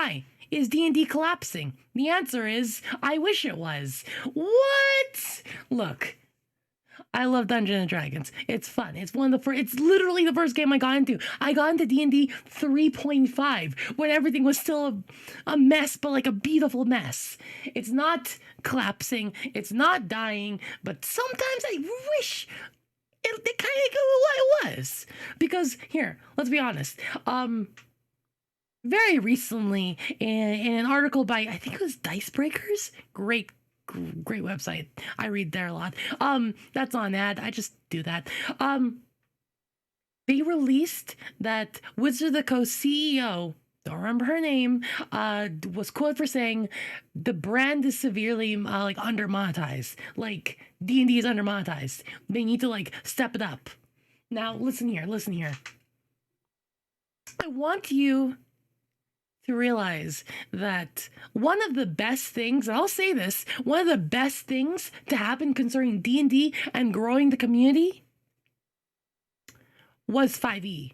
Hi, is D&D collapsing? The answer is, I wish it was. What? Look, I love Dungeons and Dragons. It's fun. It's one of the first. It's literally the first game I got into. I got into D&D 3.5 when everything was still a mess, but like a beautiful mess. It's not collapsing. It's not dying. But sometimes I wish it kind of what it was. Because here, let's be honest. Very recently, in an article by, I think it was Dice Breakers, great website. I read there a lot. That's not an ad. I just do that. They released that Wizard of the Coast CEO, don't remember her name, was quoted for saying the brand is severely like under monetized. Like D&D is under monetized. They need to like step it up. Now listen here. I want you to realize that one of the best things, and I'll say this, one of the best things to happen concerning D&D and growing the community was 5e.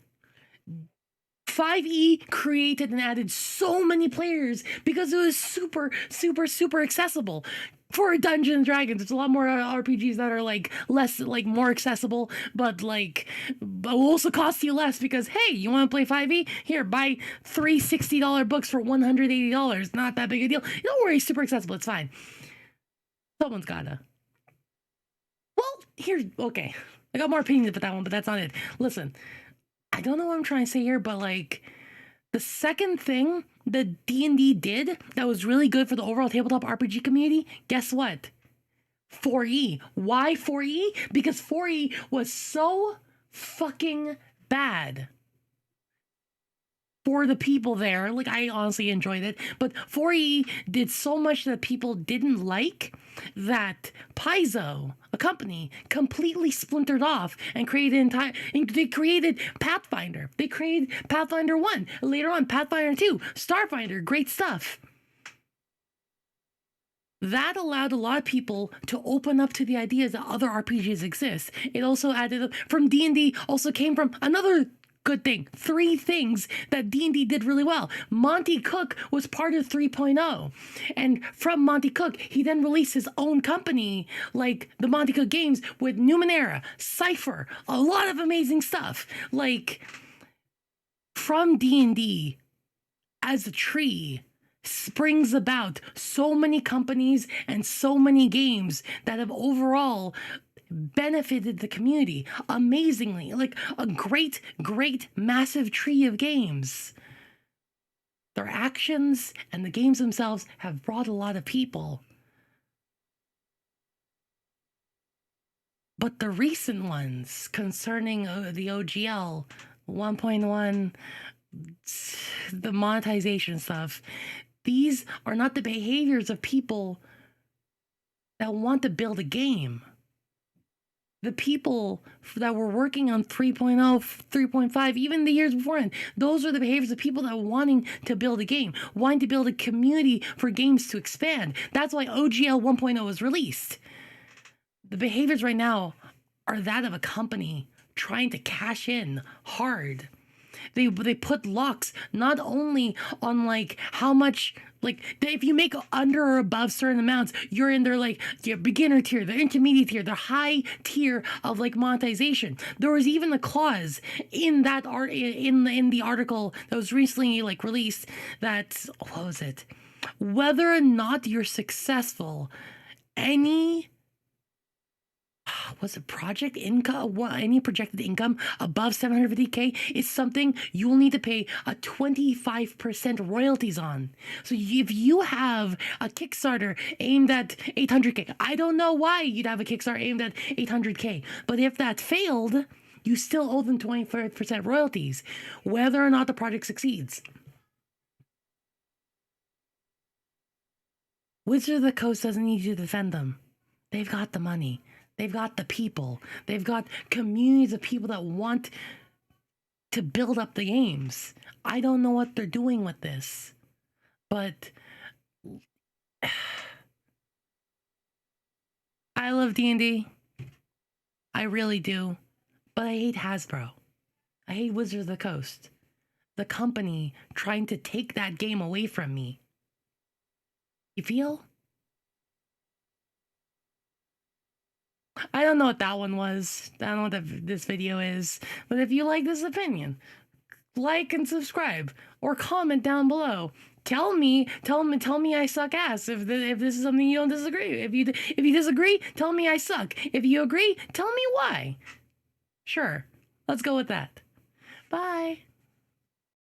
5e created and added so many players because it was super accessible. For Dungeons and Dragons, it's a lot more RPGs that are like less, like more accessible, but will also cost you less because, hey, you want to play 5e? Here, buy three $60 books for $180. Not that big a deal. Don't worry, super accessible. It's fine. Someone's gotta. Well, here, okay. I got more opinions about that one, but that's not it. Listen, I don't know what I'm trying to say here, but like the second thing that D&D did that was really good for the overall tabletop RPG community, guess what? 4E. Why 4E? Because 4E was so fucking bad for the people there. Like, I honestly enjoyed it, but 4E did so much that people didn't like that Paizo, a company, completely splintered off and created they created Pathfinder. They created Pathfinder 1. Later on, Pathfinder 2, Starfinder, great stuff. That allowed a lot of people to open up to the ideas that other RPGs exist. It also added up from D&D, also came from another good thing. 3 things that D&D did really well. Monty Cook was part of 3.0. And from Monty Cook, he then released his own company, like the Monty Cook Games, with Numenera, Cypher, a lot of amazing stuff. Like, from D&D, as a tree, springs about so many companies and so many games that have overall benefited the community amazingly. Like a great massive tree of games. Their actions and the games themselves have brought a lot of people. But the recent ones concerning the OGL 1.1, the monetization stuff, these are not the behaviors of people that want to build a game. The people that were working on 3.0, 3.5, even the years beforehand, those are the behaviors of people that are wanting to build a game, wanting to build a community for games to expand. That's why OGL 1.0 was released. The behaviors right now are that of a company trying to cash in hard. They put locks not only on like how much, like if you make under or above certain amounts, you're in their like your beginner tier, their intermediate tier, their high tier of like monetization. There was even a clause in that in the article that was recently like released that, what was it? Whether or not you're successful, any project income, any projected income above 750K is something you will need to pay a 25% royalties on. So if you have a Kickstarter aimed at 800K, I don't know why you'd have a Kickstarter aimed at 800K, but if that failed, you still owe them 25% royalties, whether or not the project succeeds. Wizard of the Coast doesn't need you to defend them. They've got the money. They've got the people. They've got communities of people that want to build up the games. I don't know what they're doing with this, but I love D&D. I really do. But I hate Hasbro. I hate Wizards of the Coast. the company trying to take that game away from me. You feel? I don't know what that one was. I don't know what this video is. But if you like this opinion, like and subscribe or comment down below. Tell me I suck ass if this is something you don't disagree. If you disagree, tell me I suck. If you agree, tell me why. Sure. Let's go with that. Bye.